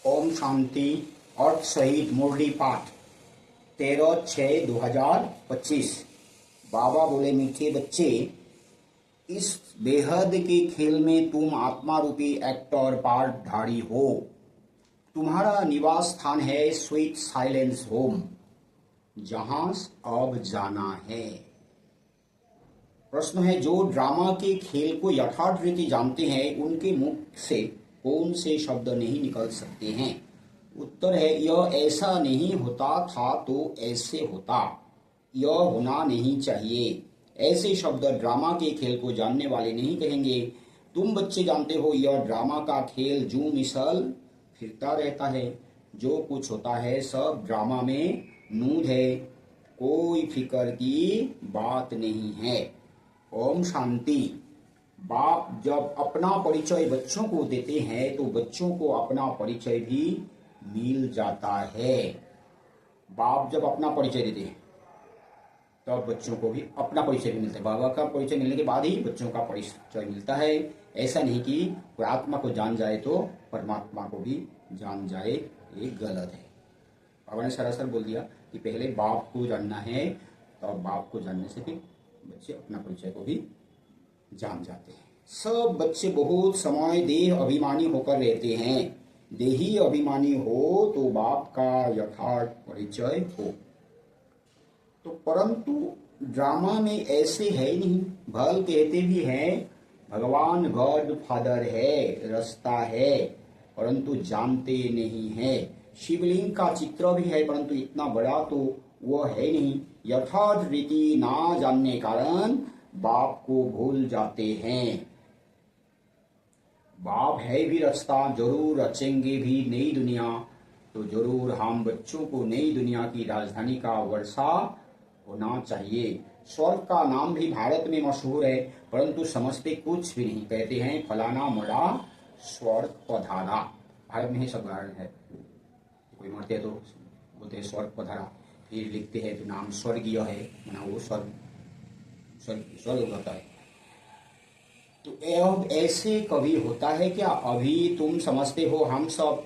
ओम शांति। अर्थ सहित मुरली पाठ 13/6/2025। बाबा बोले, मीठे बच्चे, इस बेहद के खेल में तुम आत्मा रूपी एक्टर पार्टधारी हो। तुम्हारा निवास स्थान है स्वीट साइलेंस होम, जहां अब जाना है। प्रश्न है, जो ड्रामा के खेल को यथार्थ रीति जानते हैं, उनके मुख से कौन से शब्द नहीं निकल सकते हैं? उत्तर है, यह ऐसा नहीं होता था तो ऐसे होता, यह होना नहीं चाहिए। ऐसे शब्द ड्रामा के खेल को जानने वाले नहीं कहेंगे। तुम बच्चे जानते हो, यह ड्रामा का खेल जू मिसल फिरता रहता है। जो कुछ होता है सब ड्रामा में नूद है, कोई फिक्र की बात नहीं है। ओम शांति। बाप जब अपना परिचय बच्चों को देते हैं तो बच्चों को अपना परिचय भी मिल जाता है। बाप जब अपना परिचय देते हैं तब बच्चों को भी अपना परिचय भी मिलता है। बाबा का परिचय मिलने के बाद ही बच्चों का परिचय मिलता है। ऐसा नहीं कि कोई आत्मा को जान जाए तो परमात्मा को भी जान जाए, ये गलत है। बाबा ने सरासर बोल दिया कि पहले बाप को जानना है, तो बाप को जानने से फिर बच्चे अपना परिचय को भी जान जाते हैं। सब बच्चे बहुत समय देह अभिमानी होकर रहते हैं। देही अभिमानी हो तो बाप का यथार्थ परिचय हो। तो परंतु ड्रामा में ऐसे है ही नहीं। भल कहते भी हैं भगवान गॉड फादर है, रास्ता है, परंतु जानते नहीं है। शिवलिंग का चित्र भी है, परंतु इतना बड़ा तो वह है नहीं। यथार्थ रीति ना जानने कारण बाप को भूल जाते हैं। बाप है भी रास्ता, जरूर रचेंगे भी नई दुनिया, तो जरूर हम बच्चों को नई दुनिया की राजधानी का वर्षा होना चाहिए। स्वर्ग का नाम भी भारत में मशहूर है, परंतु समझते कुछ भी नहीं। कहते हैं फलाना मरा स्वर्ग पधारा। भारत में ही सब उदाहरण है। कोई मरते तो बोलते हैं स्वर्ग पधारा, फिर लिखते हैं तो नाम स्वर्गीय है, माना वो स्वर्ग होता है। तो ऐसे कभी होता है क्या? अभी तुम समझते हो हम सब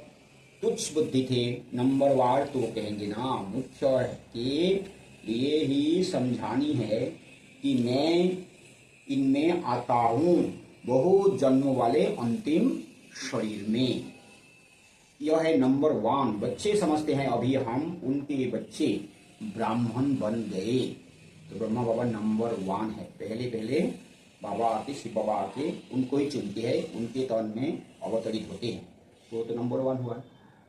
तुच्छ बुद्धि थे, नंबरवार तो कहेंगे ना। मुख्य के लिए ही समझानी है कि मैं इनमें आता हूँ बहुत जन्मों वाले अंतिम शरीर में। यह है नंबर 1। बच्चे समझते हैं अभी हम उनके बच्चे ब्राह्मण बन गए, तो ब्रह्मा बाबा नंबर 1 है। पहले बाबा आके, शिव बाबा आके उनको ही चुनते हैं, उनके तन में अवतरित होते हैं, तो नंबर 1 हुआ।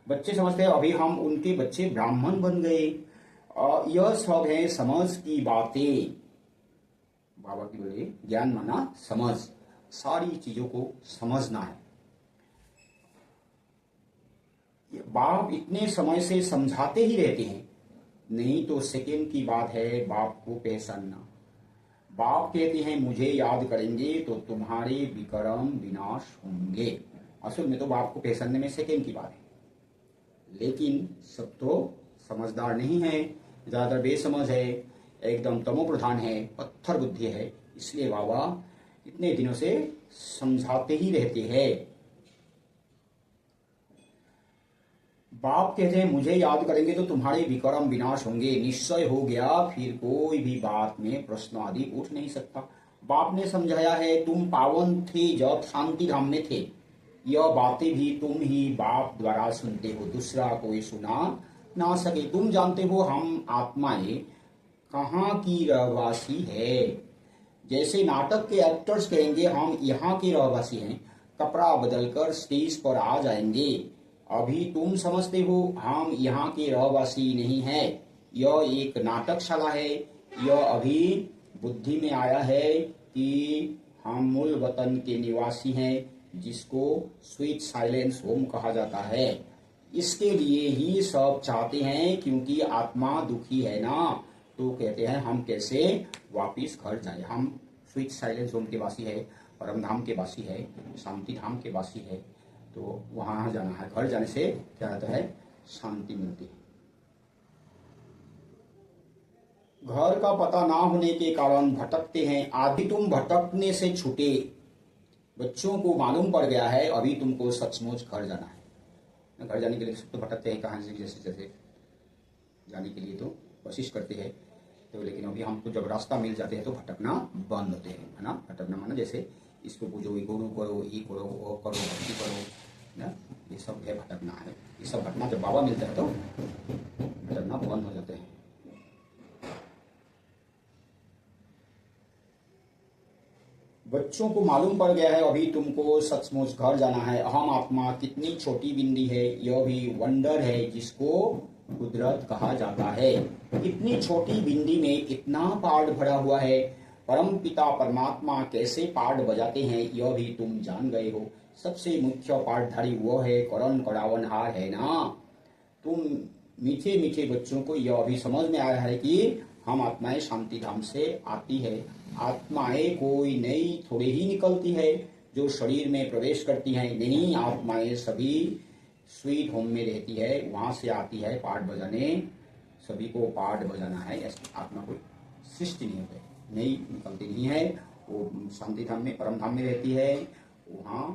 बच्चे समझते हैं अभी हम उनके बच्चे ब्राह्मण बन गए। यह सब है समझ की बातें। बाबा की बोले ज्ञान माना समझ, सारी चीजों को समझना है। बाप इतने समय से समझाते ही रहते हैं, नहीं तो सेकेंड की बात है बाप को पहचानना। बाप कहते हैं मुझे याद करेंगे तो तुम्हारे विक्रम विनाश होंगे। असल में तो बाप को पहचानने में सेकेंड की बात है, लेकिन सब तो समझदार नहीं है, ज्यादा बेसमझ है, एकदम तमो प्रधान है, पत्थर बुद्धि है। इसलिए बाबा इतने दिनों से समझाते ही रहते हैं। बाप कहते हैं मुझे याद करेंगे तो तुम्हारे विक्रम विनाश होंगे। निश्चय हो गया, फिर कोई भी बात में प्रश्न आदि उठ नहीं सकता। बाप ने समझाया है तुम पावन थे जब शांति धाम में थे। यह बातें भी तुम ही बाप द्वारा सुनते हो, दूसरा कोई सुना ना सके। तुम जानते हो हम आत्माएं कहाँ की रहवासी है। जैसे नाटक के एक्टर्स कहेंगे हम यहाँ के रहवासी हैं, कपड़ा बदलकर स्टेज पर आ जाएंगे। अभी तुम समझते हो हम यहाँ के रहवासी नहीं है, यह एक नाटकशाला है। यह अभी बुद्धि में आया है कि हम मूल वतन के निवासी हैं, जिसको स्वीट साइलेंस होम कहा जाता है। इसके लिए ही सब चाहते हैं, क्योंकि आत्मा दुखी है ना, तो कहते हैं हम कैसे वापिस घर जाए। हम स्वीट साइलेंस होम के वासी है, परम धाम के वासी है, शांति धाम के वासी है, तो वहां जाना है। घर जाने से क्या होता है? शांति मिलती है। घर का पता ना होने के कारण भटकते हैं। आदि तुम भटकने से छूटे, बच्चों को मालूम पड़ गया है अभी तुमको सचमुच घर जाना है। घर जाने के लिए सब तो भटकते हैं, कहाँ से जैसे जैसे जाने के लिए तो कोशिश करते हैं, तो लेकिन अभी हमको जब रास्ता मिल जाते हैं तो भटकना बंद होते हैं, है ना। भटकना माना जैसे इसको पूजो, ये गुरु करो, ये करो, वो करो, भक्ति करो ना, ये सब है भटकना है। ये सब भटकना जब बाबा मिलता है तो भटकना बंद हो जाते हैं। बच्चों को मालूम पड़ गया है अभी तुमको सचमुच घर जाना है। अहम आत्मा कितनी छोटी बिंदी है, यह भी वंडर है जिसको कुदरत कहा जाता है। इतनी छोटी बिंदी में इतना पाठ भरा हुआ है। परम पिता परमात्मा कैसे पाठ बजाते हैं यह भी तुम जान गए हो। सबसे मुख्य पाठधारी वो है, करण करावनहार है ना। तुम मीठे मीठे बच्चों को यह भी समझ में आ रहा है कि हम आत्माएं शांति धाम से आती है। आत्माएं कोई नई थोड़े ही निकलती है जो शरीर में प्रवेश करती हैं, नहीं, आत्माएं सभी स्वीट होम में रहती है, वहां से आती है पाठ बजाने। सभी को पाठ बजाना है, आत्मा कोई सृष्टि नहीं होती, नई निकलती नहीं है। वो शांति धाम में, परम धाम में रहती है, वहां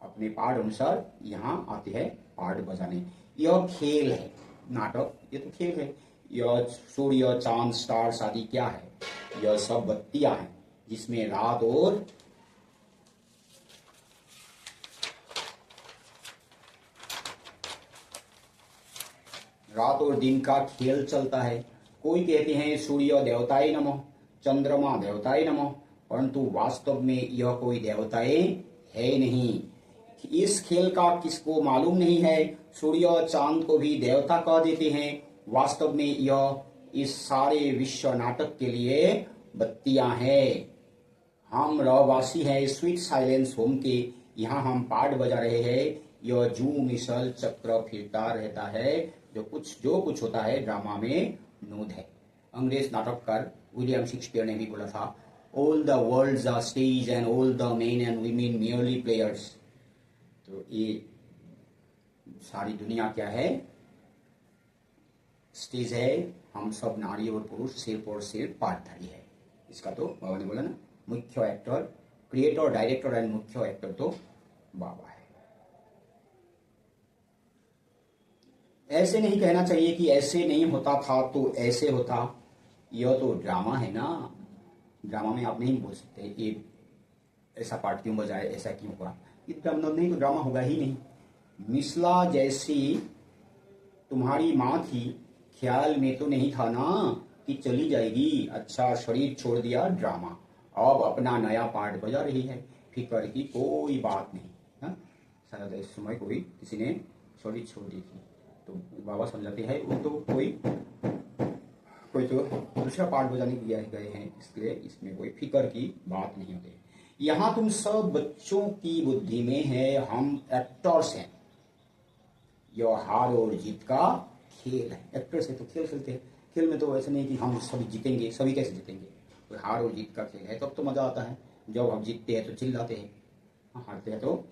अपने पाठ अनुसार यहाँ आते हैं पाठ बजाने। यह खेल है, नाटक, ये तो खेल है। यह सूर्य, चांद, स्टार्स आदि क्या है? यह सब बत्तियां हैं जिसमें रात और दिन का खेल चलता है। कोई कहते हैं सूर्य देवताए नमः, चंद्रमा देवताए नमः, परंतु वास्तव में यह कोई देवताए है नहीं। इस खेल का किसको मालूम नहीं है। सूर्य चांद को भी देवता कह देते हैं। वास्तव में यह इस सारे विश्व नाटक के लिए बत्तियां हैं। हम रहवासी हैं स्वीट साइलेंस होम के, यहाँ हम पाठ बजा रहे हैं। यह जू मिसल चक्र फिरता रहता है। जो कुछ होता है ड्रामा में नूद है। अंग्रेज नाटककार विलियम शेक्सपियर ने भी बोला था, all the worlds are stage and all the men and women merely players. तो ये सारी दुनिया क्या है? स्टेज है, हम सब नारी और पुरुष सिर्फ और सिर्फ पाठधारी है। इसका तो बाबा ने बोला ना, मुख्य एक्टर, क्रिएटर, डायरेक्टर एंड मुख्य एक्टर तो बाबा है। ऐसे नहीं कहना चाहिए कि ऐसे नहीं होता था तो ऐसे होता। यह तो ड्रामा है ना। ड्रामा में आप नहीं बोल सकते ये ऐसा पार्ट क्यों बजाए, ऐसा क्यों हुआ। ये ड्रामा नहीं तो ड्रामा होगा ही नहीं। मिसला जैसी तुम्हारी माँ थी, ख्याल में तो नहीं था ना कि चली जाएगी। अच्छा, शरीर छोड़ दिया, ड्रामा, अब अपना नया पार्ट बजा रही है। फिक्र की कोई बात नहीं। हाँ, शायद इस समय कोई किसी ने शरीर छोड़ दी थी तो बाबा समझाते हैं वो तो कोई तो दूसरा पार्ट बजाने के लिए गए हैं, इसलिए इसमें कोई फिक्र की बात नहीं होती। यहाँ तुम सब बच्चों की बुद्धि में है, हम एक्टर्स हैं। यह हार और जीत का खेल है। एक्टर्स है तो खेल खेलते हैं। खेल में तो ऐसा नहीं कि हम सभी जीतेंगे, सभी कैसे जीतेंगे। कोई हार और जीत का खेल है, तब तो मजा आता है। जब हम जीतते हैं तो चिल्लाते हैं, हारते हैं तो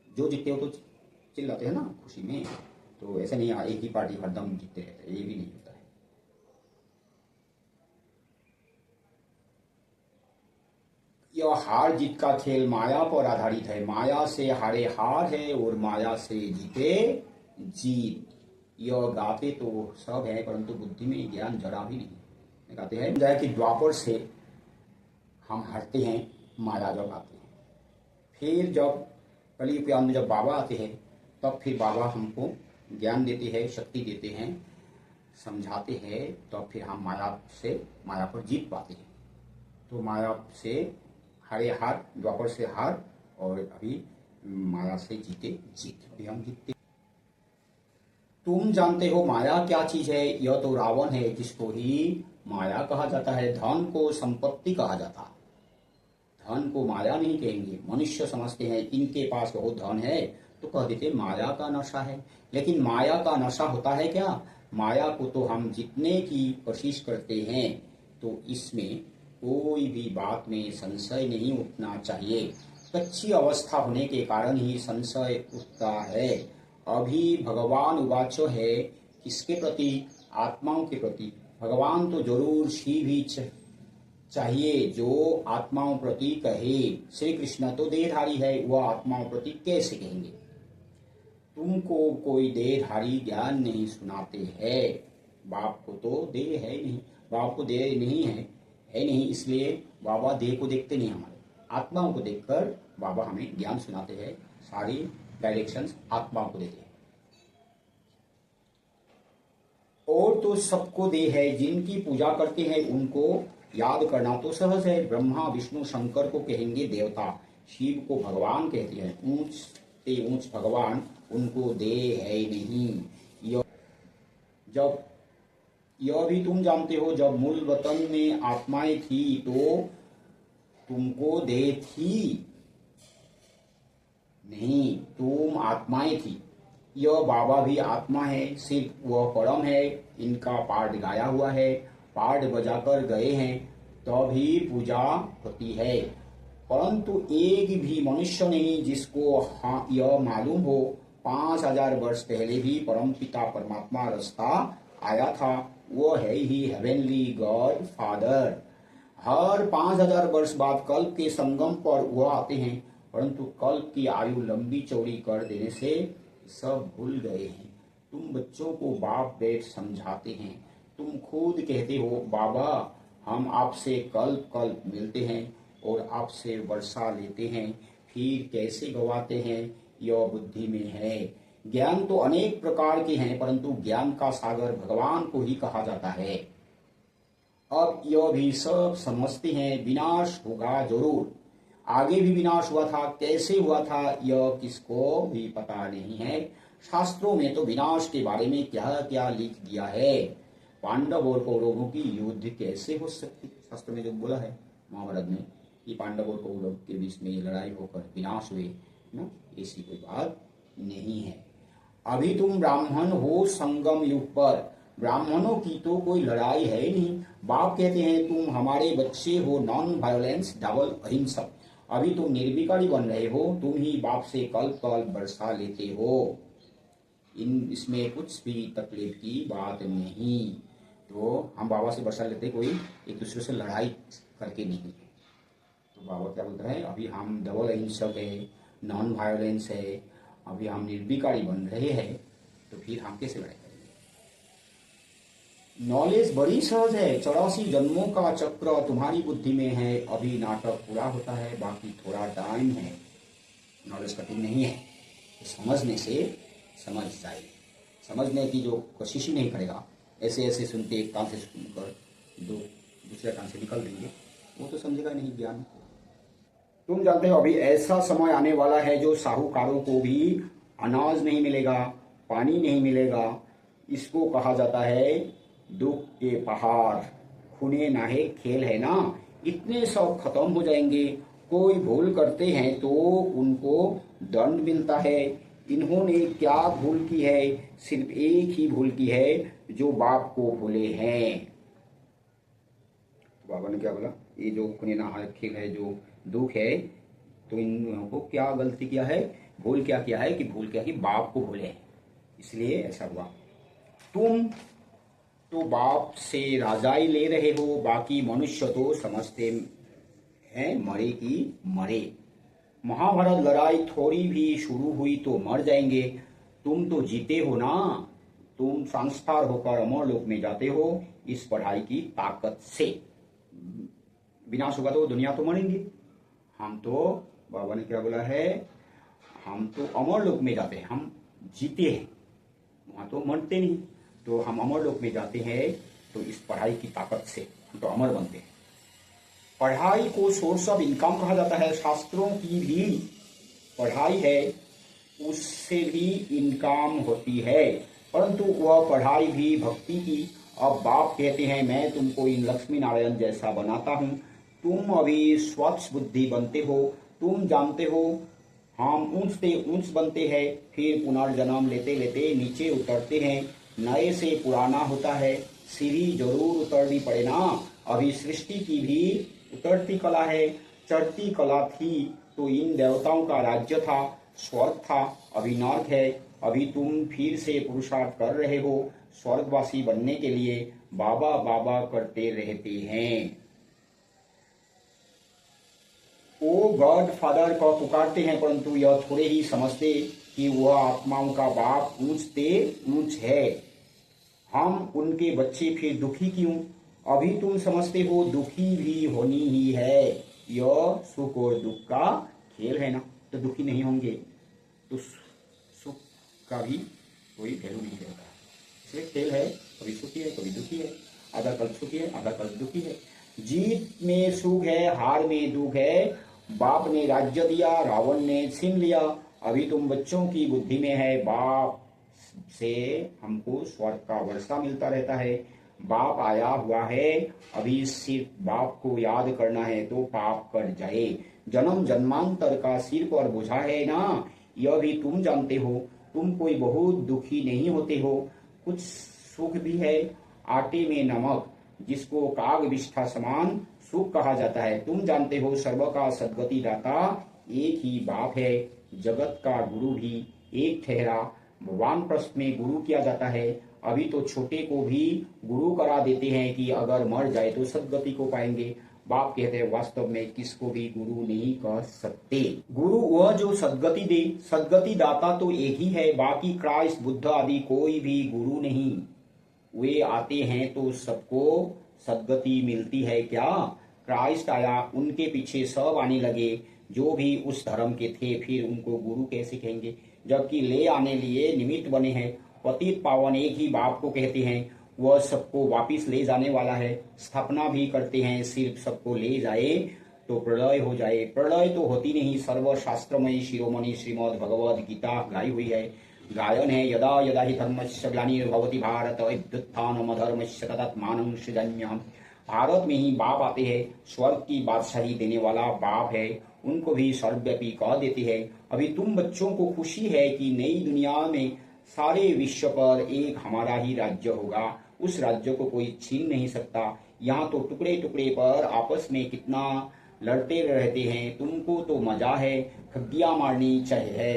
जो जीतते हो तो चिल्लाते हैं ना खुशी में। तो ऐसा नहीं एक ही पार्टी हरदम जीतते रहते हैं, ये भी नहीं होता है। यह हार जीत का खेल माया पर आधारित है। माया से हारे हार है और माया से जीते जीत। यह गाते तो सब है परंतु बुद्धि में ज्ञान जरा भी नहीं। कहते हैं जाए कि द्वापर से हम हारते हैं माया जब आते हैं। फिर जब कलयुग के अंत में जब बाबा आते हैं तब फिर बाबा हमको ज्ञान देते हैं, शक्ति देते हैं, समझाते हैं, तो फिर हम माया पर जीत पाते हैं। तो माया से हारे हार, द्वापर से हार, और अभी माया से जीते जीत। अभी हम जीतते। तुम जानते हो माया क्या चीज है? यह तो रावण है जिसको ही माया कहा जाता है। धन को संपत्ति कहा जाता है, धन को माया नहीं कहेंगे। मनुष्य समझते हैं इनके पास बहुत धन है तो कह देते माया का नशा है। लेकिन माया का नशा होता है क्या? माया को तो हम जितने की कोशिश करते हैं, तो इसमें कोई भी बात में संशय नहीं उठना चाहिए। कच्ची अवस्था होने के कारण ही संशय उठता है। अभी भगवान उवाचो है किसके प्रति? आत्माओं के प्रति। भगवान तो जरूर सी भी चाहिए जो आत्माओं प्रति कहे। श्री कृष्ण तो देहधारी है, वह आत्माओं प्रति कैसे कहेंगे? तुमको कोई देहधारी ज्ञान नहीं सुनाते हैं। बाप को तो देह है ही नहीं, बाप को देह नहीं है नहीं, इसलिए बाबा देह को देखते नहीं, हमारे आत्माओं को देखकर बाबा हमें ज्ञान सुनाते हैं, सारी डायरेक्शंस आत्माओं को देते हैं। और तो सबको देह है, जिनकी पूजा करते हैं उनको याद करना तो सहज है। ब्रह्मा विष्णु शंकर को कहेंगे देवता, शिव को भगवान कहते हैं, ऊंच से ऊंच भगवान, उनको देह है ही नहीं। जब यह भी तुम जानते हो, जब मूल वतन में आत्माएं थी तो तुमको देह थी नहीं, तुम आत्माएं थी। यह बाबा भी आत्मा है, सिर्फ वह परम है। इनका पाठ गाया हुआ है, पाठ बजाकर गए हैं, तभी पूजा होती है। परंतु एक भी मनुष्य नहीं जिसको हाँ यह मालूम हो 5000 वर्ष पहले भी परमपिता परमात्मा रास्ता आया था, वो है ही हेवेनली गॉड फादर। हर 5000 वर्ष बाद कल्प के संगम पर वह आते हैं, परंतु कल्प की आयु लंबी चौड़ी कर देने से सब भूल गए हैं। तुम बच्चों को बाप बेट समझाते हैं, तुम खुद कहते हो बाबा हम आपसे कल्प कल्प मिलते हैं और आपसे वर्षा लेते हैं, फिर कैसे गवाते हैं यह बुद्धि में है। ज्ञान तो अनेक प्रकार के हैं, परंतु ज्ञान का सागर भगवान को ही कहा जाता है। अब यह भी सब समझते हैं विनाश होगा जरूर, आगे भी विनाश हुआ था, कैसे हुआ था यह किसको भी पता नहीं है। शास्त्रों में तो विनाश के बारे में क्या क्या लिख दिया है। पांडव और कौरवों की युद्ध कैसे हो सकती, शास्त्र में जो बोला है महाभारत में कि पांडव और कौरव के बीच में लड़ाई होकर विनाश हुए ना, ऐसी कोई बात नहीं है। अभी तुम ब्राह्मण हो संगम युग पर, ब्राह्मणों की तो कोई लड़ाई है नहीं। बाप कहते हैं तुम हमारे बच्चे हो, नॉन वायोलेंस डबल अहिंसक। अभी तुम निर्विकारी बन रहे हो, तुम ही बाप से कल कल वर्षा लेते हो। इसमें कुछ भी तकलीफ की बात नहीं। तो हम बाबा से वर्षा लेते कोई एक दूसरे से लड़ाई करके नहीं। तो बाबा क्या बोलते हैं, अभी हम डबल अहिंसक है, नॉन वायोलेंस है, अभी हम निर्विकारी बन रहे हैं, तो फिर हम कैसे लड़ाई करेंगे। नॉलेज बड़ी सहज है, 84 जन्मों का चक्र तुम्हारी बुद्धि में है। अभी नाटक पूरा होता है, बाकी थोड़ा टाइम है। नॉलेज कठिन नहीं है, तो समझने से समझ जाएगी। समझने की जो कोशिश ही नहीं करेगा, ऐसे ऐसे सुनते एक कान से सुनकर दूसरे कान से निकल देंगे, वो तो समझेगा नहीं ज्ञान। तुम जानते हो अभी ऐसा समय आने वाला है जो साहूकारों को भी अनाज नहीं मिलेगा, पानी नहीं मिलेगा। इसको कहा जाता है दुख के पहाड़। खूने नाहे खेल है ना, इतने सब खत्म हो जाएंगे। कोई भूल करते हैं तो उनको दंड मिलता है। इन्होंने क्या भूल की है, सिर्फ एक ही भूल की है, जो बाप को भूले हैं। तो बाबा ने क्या बोला, ये जो खूने नाहे खेल है, जो दुख है, तो इन को क्या गलती किया है, भूल क्या किया है, कि भूल क्या कि बाप को भूले, इसलिए ऐसा हुआ। तुम तो बाप से राजाई ले रहे हो, बाकी मनुष्य तो समझते हैं मरे की मरे। महाभारत लड़ाई थोड़ी भी शुरू हुई तो मर जाएंगे, तुम तो जीते हो ना। तुम संस्कार होकर अमर लोक में जाते हो इस पढ़ाई की ताकत से। विनाश होगा तो दुनिया तो मरेंगे। हम तो बाबा ने क्या बोला है, हम तो अमर लोक में जाते हैं, हम जीते हैं, वहां तो मरते नहीं। तो हम अमर लोक में जाते हैं तो इस पढ़ाई की ताकत से हम तो अमर बनते हैं। पढ़ाई को सोर्स ऑफ इनकम कहा जाता है। शास्त्रों की भी पढ़ाई है, उससे भी इनकम होती है, परंतु वह पढ़ाई भी भक्ति की। अब बाप कहते हैं मैं तुमको इन लक्ष्मी नारायण जैसा बनाता हूँ, तुम अभी स्वच्छ बुद्धि बनते हो। तुम जानते हो हम ऊंच से ऊंच बनते हैं, फिर पुनर्जन्म लेते लेते नीचे उतरते हैं, नए से पुराना होता है। सीढ़ी जरूर उतरनी पड़े ना। अभी सृष्टि की भी उतरती कला है, चढ़ती कला थी तो इन देवताओं का राज्य था, स्वर्ग था, अभी नर्क है। अभी तुम फिर से पुरुषार्थ कर रहे हो स्वर्गवासी बनने के लिए, बाबा बाबा करते रहते हैं। वो गॉड फादर को पुकारते हैं, परंतु यह थोड़े ही समझते कि वह आत्माओं का बाप ऊंचते ऊंच है। हम उनके बच्चे फिर दुखी क्यों? अभी तुम समझते हो दुखी भी होनी ही है, यह सुख और दुख का खेल है ना, तो दुखी नहीं होंगे तो सुख का भी कोई वैल्यू नहीं रहता। इसलिए खेल है, कभी सुखी है कभी दुखी है, आधा कल सुखी है आधा कल दुखी है। जीत में सुख है, हार में दुख है। बाप ने राज्य दिया, रावण ने छीन लिया। अभी तुम बच्चों की बुद्धि में है, बाप से हमको स्वर्ग का वर्षा मिलता रहता है, बाप आया हुआ है, अभी सिर्फ बाप को याद करना है तो पाप कट जाए। जन्म जन्मांतर का सिर पर बोझा है ना, यह भी तुम जानते हो। तुम कोई बहुत दुखी नहीं होते हो, कुछ सुख भी है। आटे में नमक, जिसको काग विष्ठा समान सुख कहा जाता है। तुम जानते हो सर्व का सद्गति दाता एक ही बाप है, जगत का गुरु भी एक ठहरा। भगवान प्रश्न में गुरु किया जाता है। अभी तो छोटे को भी गुरु करा देते हैं कि अगर मर जाए तो सद्गति को पाएंगे। बाप कहते हैं वास्तव में किसको भी गुरु नहीं कह सकते। गुरु वह जो सद्गति दे, सद्गति दाता तो एक ही है, बाकी क्राइस्ट बुद्ध आदि कोई भी गुरु नहीं। वे आते हैं तो सबको सद्गति मिलती है क्या? क्राइस्ट आया, उनके पीछे सब आने लगे जो भी उस धर्म के थे, फिर उनको गुरु कैसे कहेंगे जबकि ले आने लिए निमित्त बने हैं। पतित पावन एक ही बाप को कहते हैं, वह सबको वापिस ले जाने वाला है। स्थापना भी करते हैं, सिर्फ सबको ले जाए तो प्रलय हो जाए। प्रलय तो होती नहीं, सर्वशास्त्रमयी शिरोमणि श्रीमद् भगवद गीता गाई हुई है। गायन है, यदा यदा हि धर्मस्य ग्लानिर्भवति भारत अभ्युत्थानम अधर्मस्य तदात्मानं सृजाम्यहम्। भारत में ही बाप आते हैं, स्वर्ग की बादशाही देने वाला बाप है, उनको भी सर्वव्यापी कह देते हैं। अभी तुम बच्चों को खुशी है कि नई दुनिया में सारे विश्व पर एक हमारा ही राज्य होगा, उस राज्य को कोई छीन नहीं सकता। यहाँ तो टुकड़े टुकड़े पर आपस में कितना लड़ते रहते हैं, तुमको तो मजा है, खग्गियां मारनी चाहिए।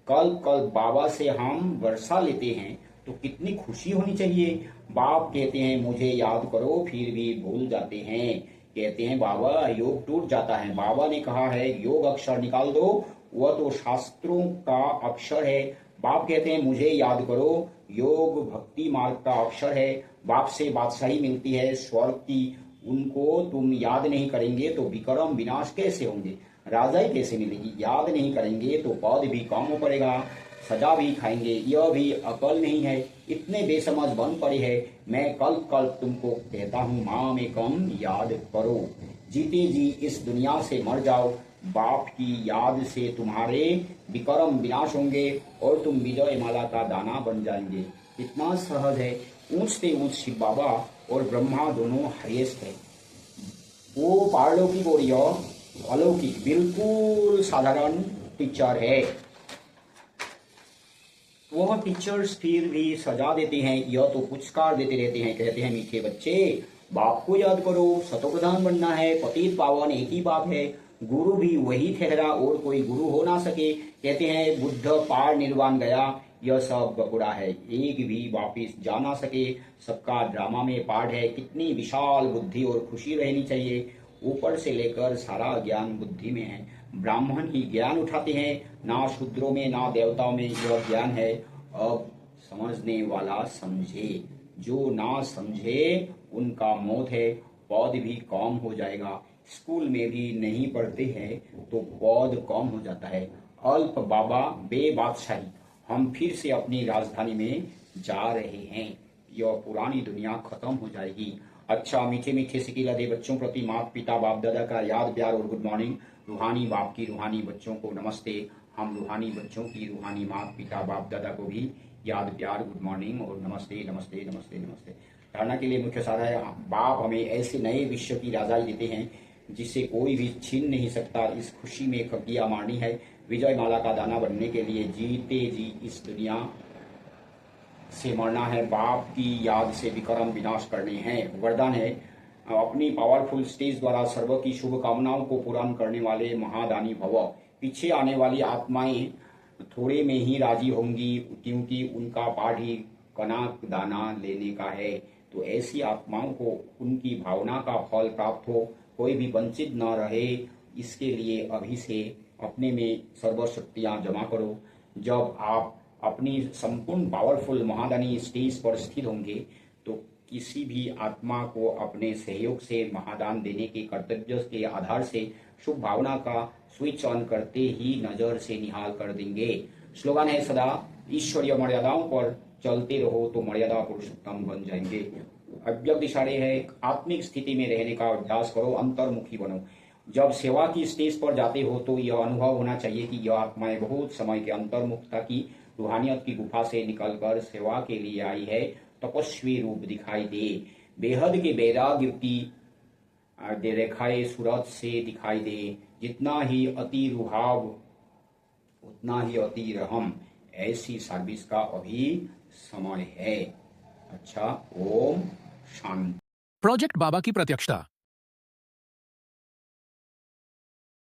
कल कल बाबा से हम वर्षा लेते हैं तो कितनी खुशी होनी चाहिए। बाप कहते हैं मुझे याद करो, फिर भी भूल जाते हैं। कहते हैं बाबा योग टूट जाता है, बाबा ने कहा है योग अक्षर निकाल दो, वह तो शास्त्रों का अक्षर है। बाप कहते हैं मुझे याद करो, योग भक्ति मार्ग का अक्षर है। बाप से बादशाही मिलती है स्वर्ग की, उनको तुम याद नहीं करेंगे तो विक्रम विनाश कैसे होंगे, राजाई कैसे मिलेगी। याद नहीं करेंगे तो पद भी कम हो पड़ेगा, सजा भी खाएंगे। यह भी अकल नहीं है, इतने बेसमझ बन पड़े है। मैं कल कल तुमको कहता हूँ माँ में कम याद करो, जीते जी इस दुनिया से मर जाओ। बाप की याद से तुम्हारे विक्रम विनाश होंगे और तुम विजय माला का दाना बन जाएंगे। इतना सहज है। ऊंचते ऊंच शिव बाबा और ब्रह्मा दोनों हाईएस्ट है। वो पारलौकिक और यह अलौकिक बिल्कुल साधारण टीचर है। वह टीचर्स फिर भी सजा देते हैं, यह तो पुरस्कार देते रहते हैं। कहते हैं मीठे बच्चे बाप को याद करो, सतोप्रधान बनना है, पतित पावन एक ही बाप है, गुरु भी वही ठहरा और कोई गुरु हो ना सके। कहते हैं बुद्ध पार निर्वाण गया, यह सब बकुड़ा है, एक भी वापिस जा ना सके। सबका ड्रामा में पार्ट है। कितनी विशाल बुद्धि और खुशी रहनी चाहिए। ऊपर से लेकर सारा ज्ञान बुद्धि में है। ब्राह्मण ही ज्ञान उठाते हैं, ना शूद्रों में ना देवताओं में यह ज्ञान है। अब समझने वाला समझे, जो ना समझे उनका मौत है। पद भी कम हो जाएगा। स्कूल में भी नहीं पढ़ते हैं तो पद कम हो जाता है। अल्प बाबा बे बादशाही, हम फिर से अपनी राजधानी में जा रहे हैं। यह पुरानी दुनिया खत्म हो जाएगी। अच्छा मीठे मीठे सिकिला दे बच्चों प्रति माता पिता बाप दादा का याद प्यार और गुड मॉर्निंग। रूहानी बाप की रूहानी बच्चों को नमस्ते। हम रूहानी बच्चों की रूहानी माता पिता बाप दादा को भी याद प्यार गुड मॉर्निंग और नमस्ते नमस्ते नमस्ते नमस्ते। धारणा के लिए मुख्य सारा है, बाप हमें ऐसे नए विश्व की राजाई देते हैं जिसे कोई भी छीन नहीं सकता। इस खुशी में खग्गियां मारनी है, विजय माला का दाना बनने के लिए जीते जी इस दुनिया से मरना है। बाप की याद से विक्रम विनाश करने हैं। वरदान है, अपनी पावरफुल स्टेज द्वारा सर्व की शुभ कामनाओं को पूर्ण करने वाले महादानी भव। पीछे आने वाली आत्माएं थोड़े में ही राजी होंगी क्योंकि उनका पाठ ही कनक दाना लेने का है। तो ऐसी आत्माओं को उनकी भावना का फल प्राप्त हो, कोई भी वंचित न रहे, इसके लिए अभी से अपने में सर्वशक्तियां जमा करो। जब आप अपनी संपूर्ण पावरफुल महादानी स्टेज पर स्थित होंगे तो किसी भी आत्मा को अपने सहयोग से महादान देने के कर्तव्य के आधार से शुभ भावना का स्विच ऑन करते ही नजर से निहाल कर देंगे। स्लोगन है सदा ईश्वरीय मर्यादाओं पर चलते रहो तो मर्यादा पुरुषोत्तम बन जाएंगे। अव्यक्त इशारे है आत्मिक स्थिति में रहने का अभ्यास करो, अंतर्मुखी बनो। जब सेवा की स्टेज पर जाते हो तो यह अनुभव होना चाहिए कि यह आत्माएं बहुत समय के अंतर्मुखता की रूहानियत की गुफा से निकलकर सेवा के लिए आई है। तपस्वी रूप दिखाई दे, बेहद के वैराग्य की रेखाएं सूरत से दिखाई दे। जितना ही अति रुहाव उतना ही अति रहम, ऐसी सर्विस का अभी समय है। अच्छा, ओम शांति। प्रोजेक्ट बाबा की प्रत्यक्षता।